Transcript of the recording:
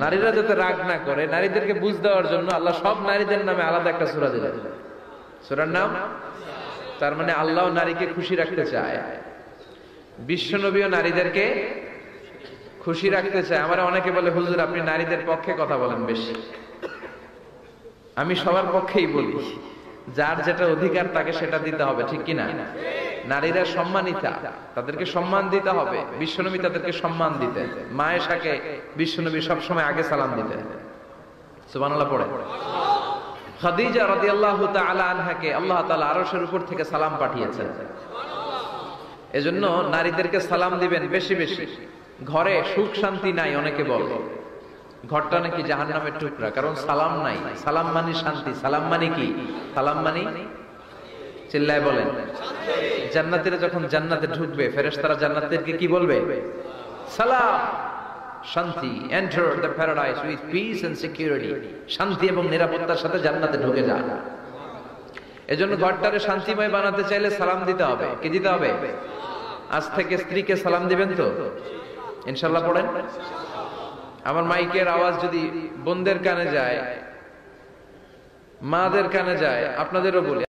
নারীরা যাতে রাগ না করে, নারীদেরকে বুঝ দেওয়ার জন্য আল্লাহ সব নারীদের নামে আলাদা একটা সূরা দিলেন। সূরার নাম, তার মানে আল্লাহ নারীকে খুশি রাখতে চায়, বিশ্বনবীও নারীদেরকে খুশি রাখতে চায়। আমার অনেকে বলে, হুজুর আপনি নারীদের পক্ষে কথা বলেন বেশি। আমি সবার পক্ষেই বলি, যার যেটা অধিকার তাকে সেটা দিতে হবে, ঠিক কিনা? নারীরা সম্মানিতা, তাদেরকে সম্মান দিতে হবে। বিশ্বনবী তাদেরকে সম্মান দিতেন। মা আয়েশাকে বিশ্বনবী সবসময় আগে সালাম দিতেন। সুবহানাল্লাহ পড়ে। খাদিজা রাদিয়াল্লাহু তাআলা আনহাকে আল্লাহ তাআলা আরশের উপর থেকে সালাম পাঠিয়েছেন। এজন্য নারীদেরকে সালাম দিবেন বেশি বেশি। ঘরে সুখ শান্তি নাই, অনেকে বলে ঘরটা নাকি জাহান্নামের টুকরা, কারণ সালাম নাই। সালাম মানে শান্তি। সালাম মানে কি? সালাম মানে, চিল্লায় বলেন, জান্নাতীরা যখন জান্নাতে ঢুকবে, ফেরেশতারা জান্নাতীদেরকে কি বলবে? সালাম, শান্তি। Enter the paradise with peace and security. শান্তি এবং নিরাপত্তার সাথে জান্নাতে ঢুকে যান। এজন্য ঘরটারে শান্তিময় বানাতে চাইলে সালাম দিতে হবে। কি দিতে হবে? আজ থেকে স্ত্রীকে সালাম দিবেন তো ইনশাআল্লাহ পড়েন। আমার মাইকের আওয়াজ যদি বোনদের কানে যায়, মাদের কানে যায়, আপনাদেরও বলি